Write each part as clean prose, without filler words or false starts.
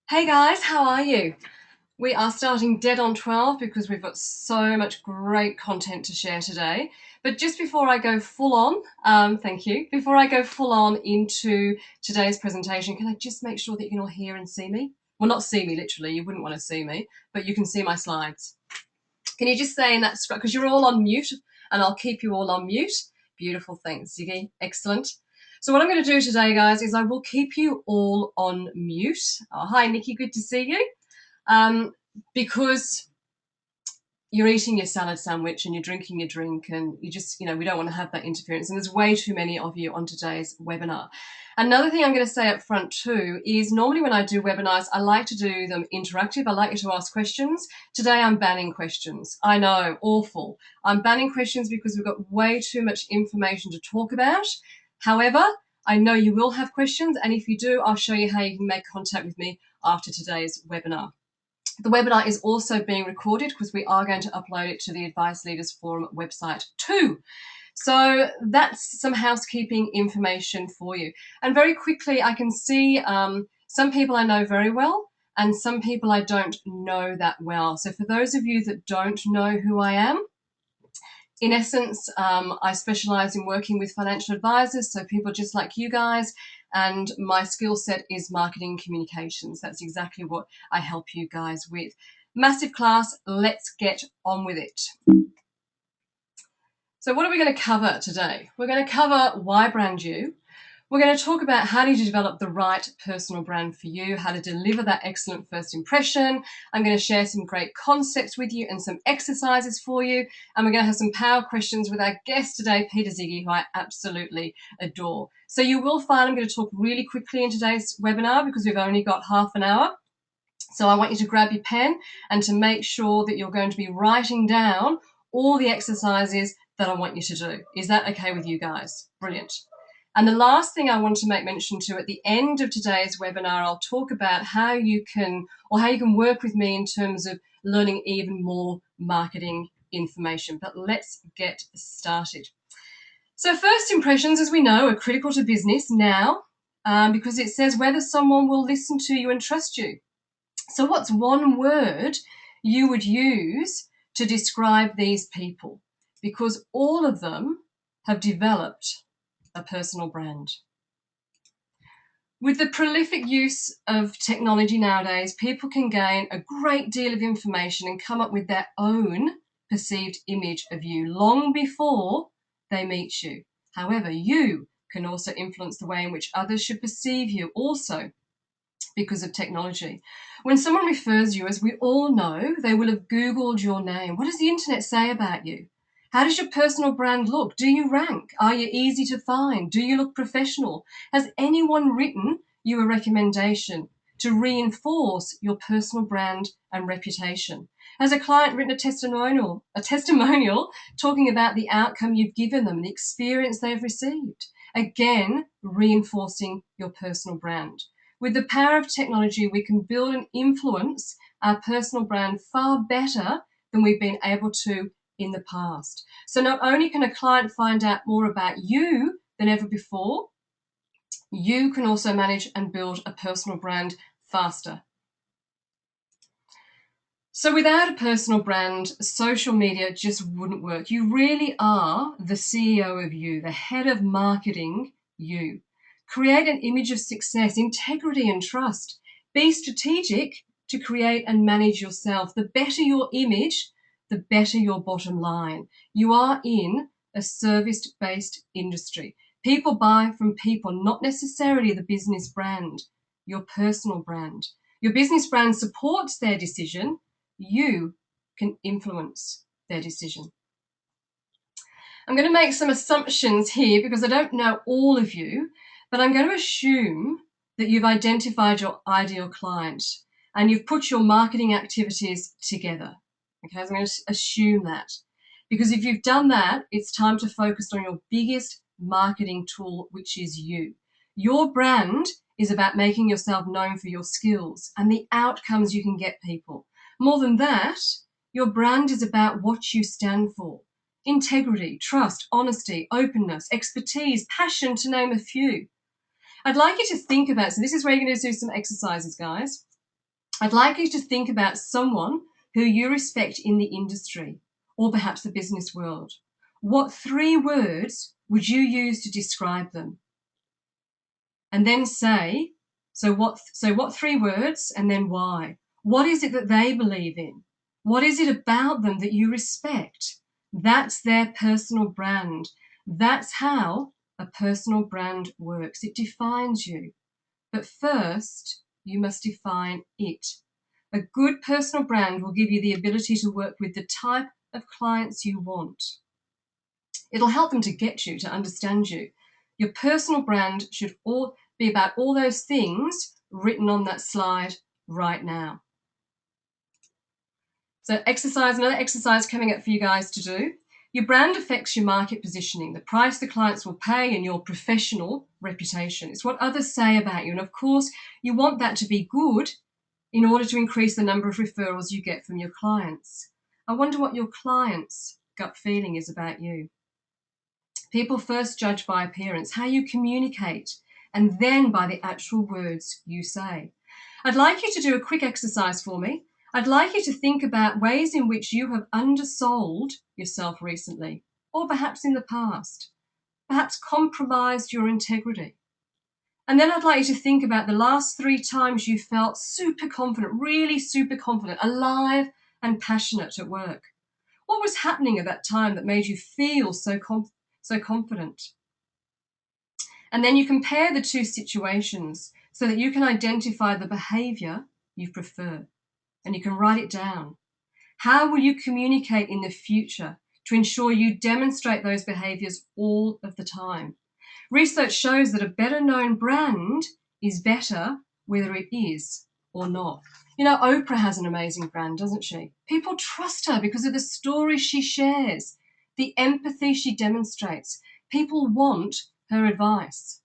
Hey guys, how are you? We are starting dead on 12 because we've got so much great content to share today. But just before I go full on, thank you, before I go full on into today's presentation, can I just make sure that you can all hear and see me? Well, not see me literally, you wouldn't want to see me, but you can see my slides. Can you just say in that, because you're all on mute and I'll keep you all on mute. Beautiful, thanks, Ziggy, excellent. So what I'm going to do today, guys, is I will keep you all on mute. Oh, hi, Nikki, good to see you. Because you're eating your salad sandwich and you're drinking your drink and you just, we don't want to have that interference. And there's way too many of you on today's webinar. Another thing I'm going to say up front too is normally when I do webinars, I like to do them interactive. I like you to ask questions. Today I'm banning questions. I know, awful. I'm banning questions because we've got way too much information to talk about. However, I know you will have questions, and if you do, I'll show you how you can make contact with me after today's webinar. The webinar is also being recorded because we are going to upload it to the Advice Leaders Forum website too. So that's some housekeeping information for you. And very quickly, I can see some people I know very well and some people I don't know that well. So for those of you that don't know who I am, in essence, I specialize in working with financial advisors, so people just like you guys, and my skill set is marketing communications. That's exactly what I help you guys with. Massive class, let's get on with it. So what are we going to cover today? We're going to cover why brand you. We're going to talk about how to develop the right personal brand for you, how to deliver that excellent first impression. I'm going to share some great concepts with you and some exercises for you. And we're going to have some power questions with our guest today, Peter Ziggy, who I absolutely adore. So you will find I'm going to talk really quickly in today's webinar because we've only got half an hour. So I want you to grab your pen and to make sure that you're going to be writing down all the exercises that I want you to do. Is that okay with you guys? Brilliant. And the last thing I want to make mention to at the end of today's webinar, I'll talk about how you can work with me in terms of learning even more marketing information. But let's get started. So first impressions, as we know, are critical to business now because it says whether someone will listen to you and trust you. So what's one word you would use to describe these people? Because all of them have developed a personal brand. With the prolific use of technology nowadays, people can gain a great deal of information and come up with their own perceived image of you long before they meet you. However, you can also influence the way in which others should perceive you also because of technology. When someone refers you, as we all know, they will have Googled your name. What does the internet say about you? How does your personal brand look? Do you rank? Are you easy to find? Do you look professional? Has anyone written you a recommendation to reinforce your personal brand and reputation? Has a client written a testimonial talking about the outcome you've given them, the experience they've received? Again, reinforcing your personal brand. With the power of technology, we can build and influence our personal brand far better than we've been able to in the past. So not only can a client find out more about you than ever before, you can also manage and build a personal brand faster. So without a personal brand, social media just wouldn't work. You really are the CEO of you, the head of marketing you. Create an image of success, integrity, and trust. Be strategic to create and manage yourself. The better your image, the better your bottom line. You are in a service-based industry. People buy from people, not necessarily the business brand, your personal brand. Your business brand supports their decision. You can influence their decision. I'm going to make some assumptions here because I don't know all of you, but I'm going to assume that you've identified your ideal client and you've put your marketing activities together. Okay, so I'm going to assume that. Because if you've done that, it's time to focus on your biggest marketing tool, which is you. Your brand is about making yourself known for your skills and the outcomes you can get people. More than that, your brand is about what you stand for. Integrity, trust, honesty, openness, expertise, passion, to name a few. I'd like you to think about, so this is where you're going to do some exercises, guys. I'd like you to think about someone who you respect in the industry or perhaps the business world. What 3 words would you use to describe them? And then say, so what 3 words and then why? What is it that they believe in? What is it about them that you respect? That's their personal brand. That's how a personal brand works. It defines you. But first, you must define it. A good personal brand will give you the ability to work with the type of clients you want. It'll help them to get you, to understand you. Your personal brand should all be about all those things written on that slide right now. So another exercise coming up for you guys to do. Your brand affects your market positioning, the price the clients will pay, and your professional reputation. It's what others say about you. And of course, you want that to be good in order to increase the number of referrals you get from your clients. I wonder what your clients' gut feeling is about you. People first judge by appearance, how you communicate, and then by the actual words you say. I'd like you to do a quick exercise for me. I'd like you to think about ways in which you have undersold yourself recently, or perhaps in the past, perhaps compromised your integrity. And then I'd like you to think about the last 3 times you felt super confident, really super confident, alive and passionate at work. What was happening at that time that made you feel so confident? And then you compare the 2 situations so that you can identify the behavior you prefer, and you can write it down. How will you communicate in the future to ensure you demonstrate those behaviors all of the time? Research shows that a better known brand is better whether it is or not. You know, Oprah has an amazing brand, doesn't she? People trust her because of the stories she shares, the empathy she demonstrates. People want her advice.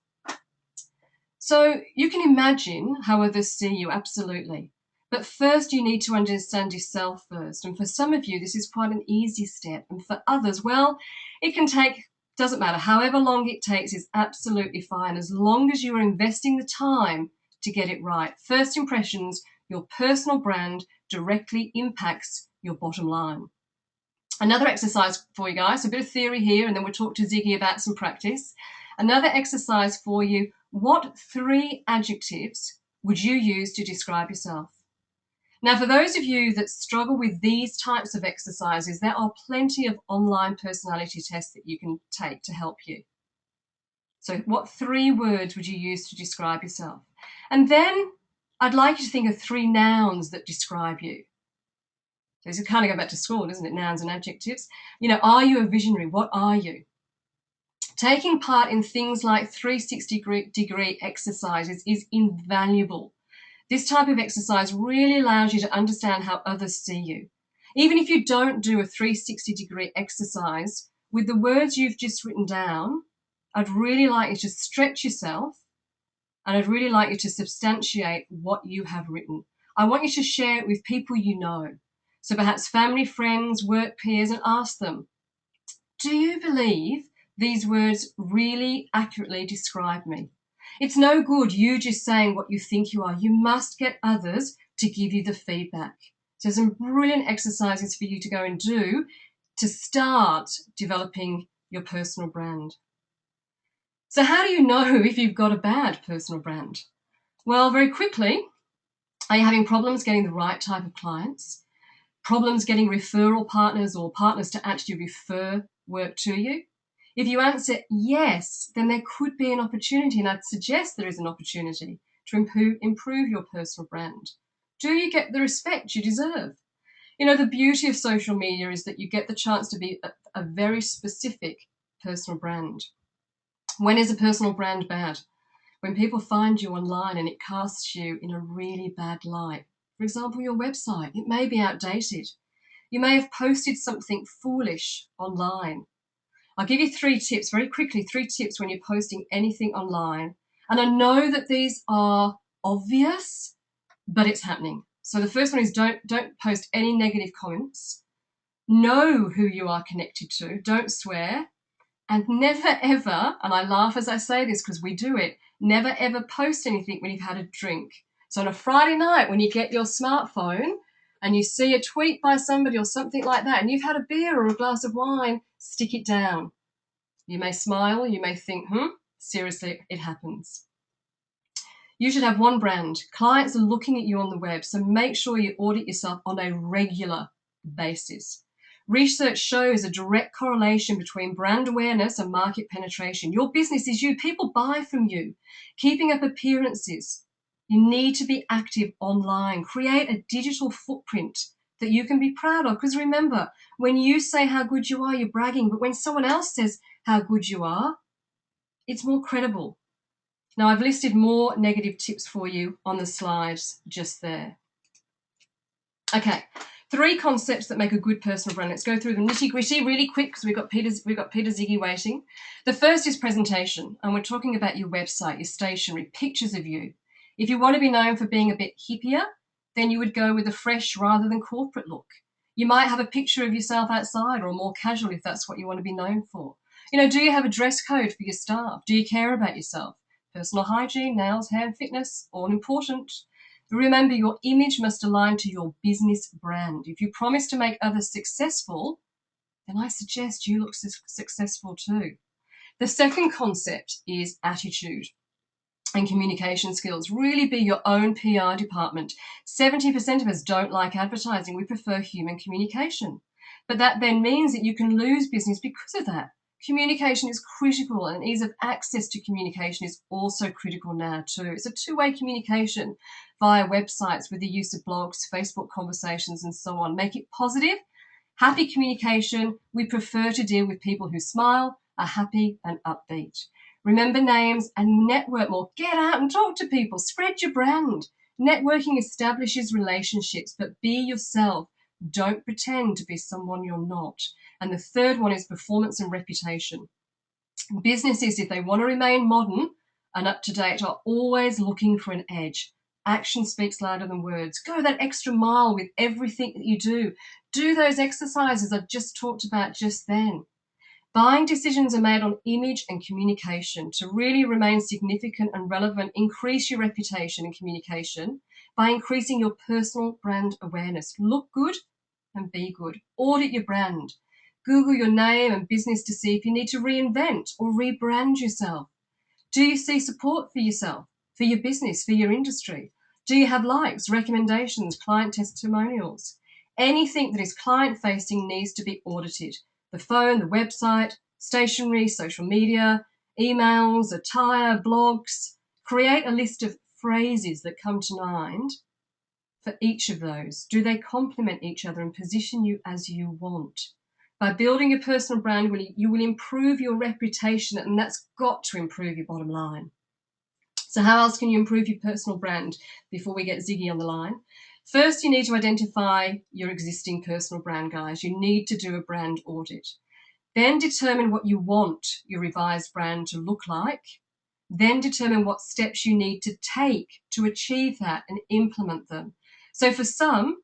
So you can imagine how others see you, absolutely. But first you need to understand yourself first. And for some of you, this is quite an easy step. And for others, well, it can take, doesn't matter, however long it takes is absolutely fine, as long as you are investing the time to get it right. First impressions, your personal brand directly impacts your bottom line. Another exercise for you guys, a bit of theory here, and then we'll talk to Ziggy about some practice. Another exercise for you, what 3 adjectives would you use to describe yourself? Now, for those of you that struggle with these types of exercises, there are plenty of online personality tests that you can take to help you. So what 3 words would you use to describe yourself? And then I'd like you to think of 3 nouns that describe you. So this is kind of go back to school, isn't it? Nouns and adjectives. You know, are you a visionary? What are you? Taking part in things like 360-degree exercises is invaluable. This type of exercise really allows you to understand how others see you. Even if you don't do a 360-degree exercise, with the words you've just written down, I'd really like you to stretch yourself, and I'd really like you to substantiate what you have written. I want you to share it with people you know. So perhaps family, friends, work peers, and ask them, do you believe these words really accurately describe me? It's no good you just saying what you think you are. You must get others to give you the feedback. So some brilliant exercises for you to go and do to start developing your personal brand. So how do you know if you've got a bad personal brand? Well, very quickly, are you having problems getting the right type of clients? Problems getting referral partners or partners to actually refer work to you? If you answer yes, then there could be an opportunity, and I'd suggest there is an opportunity to improve your personal brand. Do you get the respect you deserve? You know, the beauty of social media is that you get the chance to be a very specific personal brand. When is a personal brand bad? When people find you online and it casts you in a really bad light. For example, your website, it may be outdated. You may have posted something foolish online. I'll give you 3 tips very quickly, 3 tips when you're posting anything online. And I know that these are obvious, but it's happening. So the first one is don't post any negative comments. Know who you are connected to. Don't swear. And never ever, and I laugh as I say this because we do it, never ever post anything when you've had a drink. So on a Friday night when you get your smartphone and you see a tweet by somebody or something like that and you've had a beer or a glass of wine, stick it down. You may smile, you may think, seriously, it happens. You should have one brand. Clients are looking at you on the web, so make sure you audit yourself on a regular basis. Research shows a direct correlation between brand awareness and market penetration. Your business is you. People buy from you. Keeping up appearances. You need to be active online. Create a digital footprint that you can be proud of. Because remember, when you say how good you are, you're bragging. But when someone else says how good you are, it's more credible. Now, I've listed more negative tips for you on the slides just there. Okay, 3 concepts that make a good personal brand. Let's go through the nitty-gritty really quick because we've got Peter Ziggy waiting. The first is presentation, and we're talking about your website, your stationery, pictures of you. If you want to be known for being a bit hippier, then you would go with a fresh rather than corporate look. You might have a picture of yourself outside or more casual if that's what you want to be known for. Do you have a dress code for your staff? Do you care about yourself? Personal hygiene, nails, hair, and fitness, all important. Remember, your image must align to your business brand. If you promise to make others successful, then I suggest you look successful too. The second concept is attitude and communication skills. Really be your own PR department. 70% of us don't like advertising. We prefer human communication. But that then means that you can lose business because of that. Communication is critical, and ease of access to communication is also critical now too. It's a two-way communication via websites with the use of blogs, Facebook conversations, and so on. Make it positive, happy communication. We prefer to deal with people who smile, are happy, and upbeat. Remember names and network more. Get out and talk to people. Spread your brand. Networking establishes relationships, but be yourself. Don't pretend to be someone you're not. And the third one is performance and reputation. Businesses, if they want to remain modern and up to date, are always looking for an edge. Action speaks louder than words. Go that extra mile with everything that you do. Do those exercises I just talked about just then. Buying decisions are made on image and communication. To really remain significant and relevant, increase your reputation and communication by increasing your personal brand awareness. Look good and be good. Audit your brand. Google your name and business to see if you need to reinvent or rebrand yourself. Do you see support for yourself, for your business, for your industry? Do you have likes, recommendations, client testimonials? Anything that is client-facing needs to be audited. The phone, the website, stationery, social media, emails, attire, blogs. Create a list of phrases that come to mind for each of those. Do they complement each other and position you as you want? By building a personal brand, you will improve your reputation, and that's got to improve your bottom line. So how else can you improve your personal brand before we get Ziggy on the line? First, you need to identify your existing personal brand, guys. You need to do a brand audit. Then determine what you want your revised brand to look like. Then determine what steps you need to take to achieve that and implement them. So for some,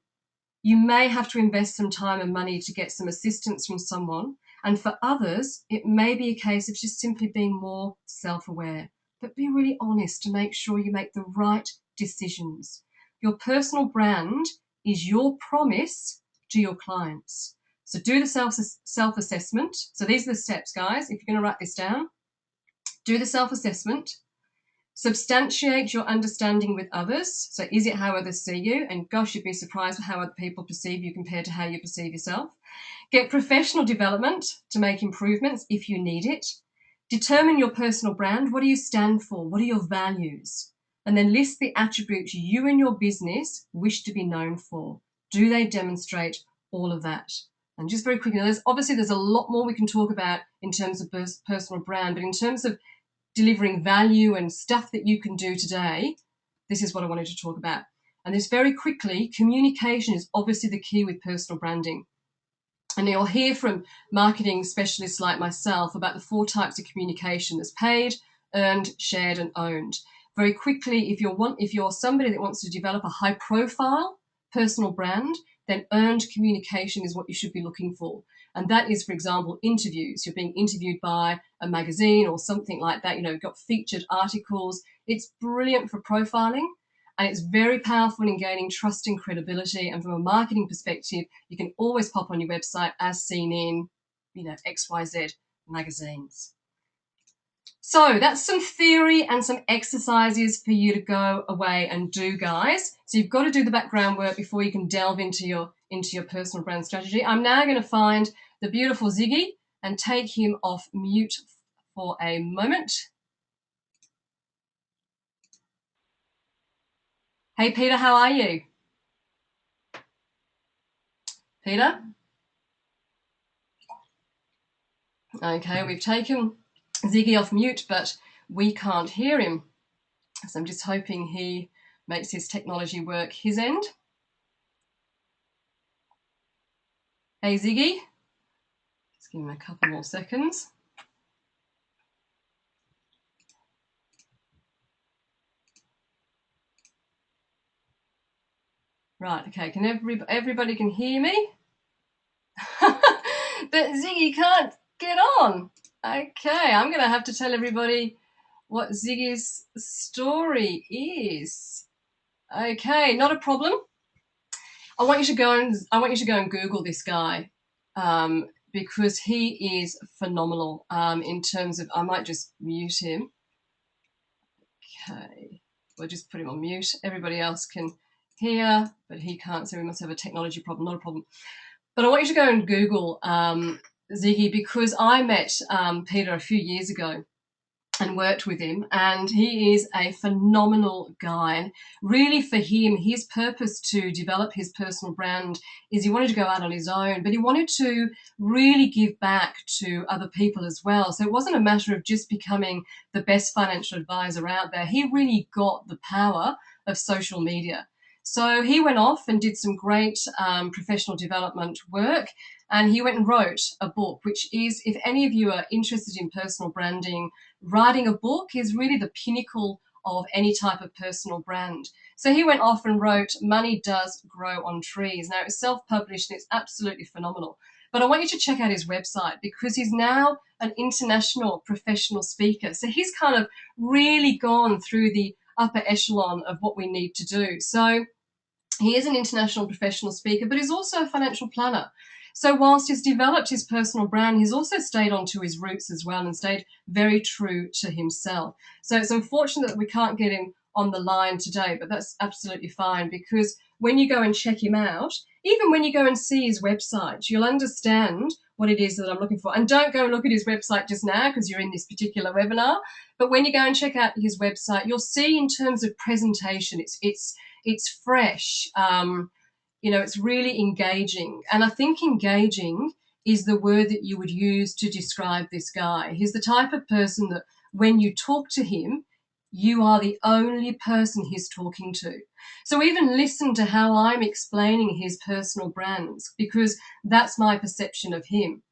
you may have to invest some time and money to get some assistance from someone. And for others, it may be a case of just simply being more self-aware. But be really honest to make sure you make the right decisions. Your personal brand is your promise to your clients. So do the self-assessment. So these are the steps, guys. If you're going to write this down, do the self-assessment. Substantiate your understanding with others. So is it how others see you? And gosh, you'd be surprised how other people perceive you compared to how you perceive yourself. Get professional development to make improvements if you need it. Determine your personal brand. What do you stand for? What are your values? And then list the attributes you and your business wish to be known for. Do they demonstrate all of that? And just very quickly, there's a lot more we can talk about in terms of personal brand, but in terms of delivering value and stuff that you can do today, this is what I wanted to talk about. And this very quickly, communication is obviously the key with personal branding. And you'll hear from marketing specialists like myself about the 4 types of communication. There's paid, earned, shared, and owned. Very quickly, if you're somebody that wants to develop a high profile personal brand, then earned communication is what you should be looking for. And that is, for example, interviews. You're being interviewed by a magazine or something like that. Got featured articles. It's brilliant for profiling. And it's very powerful in gaining trust and credibility. And from a marketing perspective, you can always pop on your website as seen in, XYZ magazines. So that's some theory and some exercises for you to go away and do, guys. So you've got to do the background work before you can delve into your personal brand strategy. I'm now going to find the beautiful Ziggy and take him off mute for a moment. Hey, Peter, how are you? Peter? Okay, we've taken Ziggy off mute, but we can't hear him. So I'm just hoping he makes his technology work his end. Hey, Ziggy. Just give him a couple more seconds. Right, okay, can everybody can hear me? But Ziggy can't get on. Okay, I'm going to have to tell everybody what Ziggy's story is. Okay, not a problem. I want you to go and Google this guy because he is phenomenal in terms of. I might just mute him. Okay, we'll just put him on mute. Everybody else can hear, but he can't, so we must have a technology problem. Not a problem. But I want you to go and Google Ziggy because I met Peter a few years ago and worked with him, and he is a phenomenal guy. And really for him, his purpose to develop his personal brand is he wanted to go out on his own, but he wanted to really give back to other people as well. So it wasn't a matter of just becoming the best financial advisor out there. He really got the power of social media. So he went off and did some great professional development work, and he went and wrote a book, which is, if any of you are interested in personal branding, writing a book is really the pinnacle of any type of personal brand. So he went off and wrote Money Does Grow on Trees. Now, it's self-published and it's absolutely phenomenal. But I want you to check out his website because he's now an international professional speaker. So he's kind of really gone through the upper echelon of what we need to do. So he is an international professional speaker, but he's also a financial planner. So whilst he's developed his personal brand, he's also stayed on to his roots as well and stayed very true to himself. So it's unfortunate that we can't get him on the line today, but that's absolutely fine because when you go and check him out, even when you go and see his website, you'll understand what it is that I'm looking for. And don't go and look at his website just now because you're in this particular webinar. But when you go and check out his website, you'll see in terms of presentation, it's fresh. It's really engaging. And I think engaging is the word that you would use to describe this guy. He's the type of person that when you talk to him, you are the only person he's talking to. So even listen to how I'm explaining his personal brands because that's my perception of him.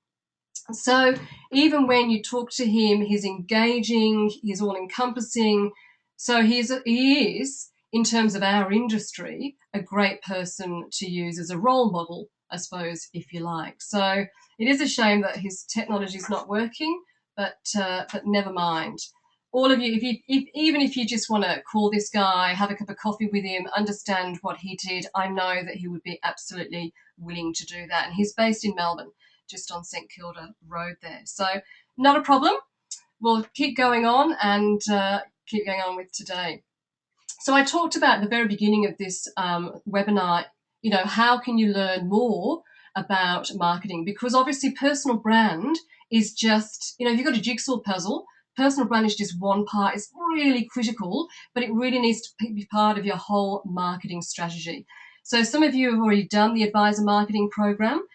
So even when you talk to him, he's engaging, he's all-encompassing. So he is, in terms of our industry, a great person to use as a role model, I suppose, if you like. So it is a shame that his technology is not working, but never mind. All of you, even if you just want to call this guy, have a cup of coffee with him, understand what he did, I know that he would be absolutely willing to do that. And he's based in Melbourne, just on St Kilda Road there. So not a problem. We'll keep going on and keep going on with today. So I talked about at the very beginning of this webinar, how can you learn more about marketing? Because obviously personal brand is just, if you've got a jigsaw puzzle, personal brand is just one part. It's really critical, but it really needs to be part of your whole marketing strategy. So some of you have already done the advisor marketing program.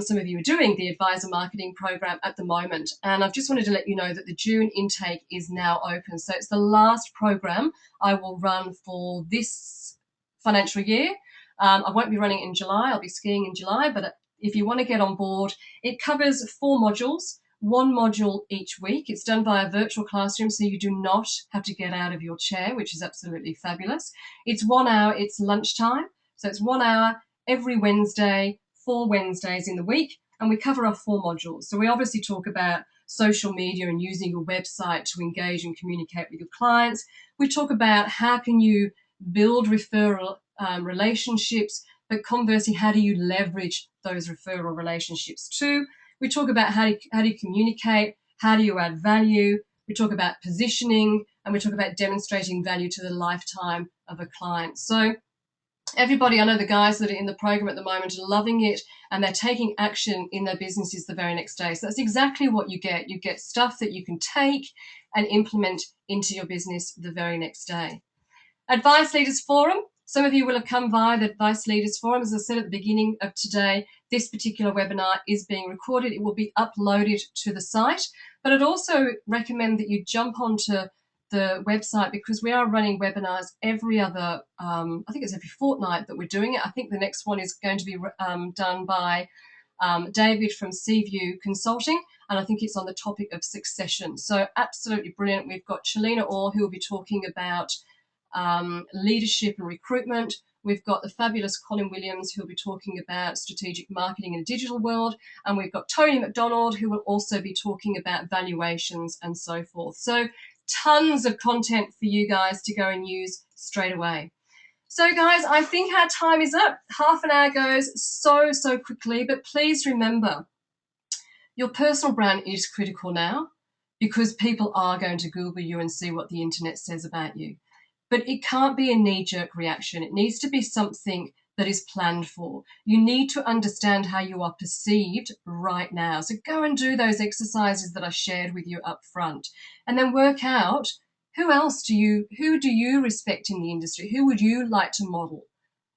Some of you are doing the advisor marketing program at the moment. And I've just wanted to let you know that the June intake is now open. So it's the last program I will run for this financial year. I won't be running it in July. I'll be skiing in July. But if you want to get on board, it covers 4 modules, 1 module each week. It's done via virtual classroom, so you do not have to get out of your chair, which is absolutely fabulous. It's 1 hour. It's lunchtime. So it's 1 hour every Wednesday, 4 Wednesdays in the week, and we cover our 4 modules. So we obviously talk about social media and using your website to engage and communicate with your clients. We talk about how can you build referral relationships, but conversely, how do you leverage those referral relationships too? We talk about how do you communicate, how do you add value, we talk about positioning, and we talk about demonstrating value to the lifetime of a client. So everybody, I know the guys that are in the program at the moment are loving it, and they're taking action in their businesses the very next day. So that's exactly what you get. You get stuff that you can take and implement into your business the very next day. Advice Leaders Forum. Some of you will have come via the Advice Leaders Forum. As I said at the beginning of today, this particular webinar is being recorded. It will be uploaded to the site. But I'd also recommend that you jump onto the website, because we are running webinars every other, I think it's every fortnight that we're doing it. I think the next one is going to be done by David from Seaview Consulting, and I think it's on the topic of succession. So absolutely brilliant. We've got Chelina Orr, who will be talking about leadership and recruitment. We've got the fabulous Colin Williams, who will be talking about strategic marketing in a digital world. And we've got Tony McDonald, who will also be talking about valuations and so forth. So tons of content for you guys to go and use straight away. So guys, I think our time is up. Half an hour goes so quickly, but please remember, your personal brand is critical now, because people are going to Google you and see what the internet says about you. But it can't be a knee-jerk reaction. It needs to be something that is planned for. You need to understand how you are perceived right now. So go and do those exercises that I shared with you up front, and then work out who do you respect in the industry? Who would you like to model?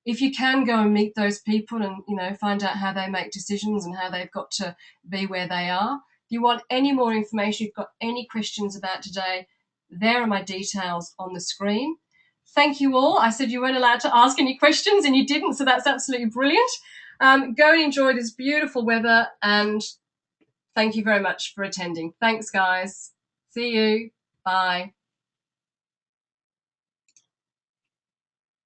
If you can, go and meet those people and find out how they make decisions and how they've got to be where they are. If you want any more information, you've got any questions about today, there are my details on the screen. Thank you all. I said you weren't allowed to ask any questions, and you didn't, so that's absolutely brilliant. Go and enjoy this beautiful weather, and thank you very much for attending. Thanks, guys. See you. Bye.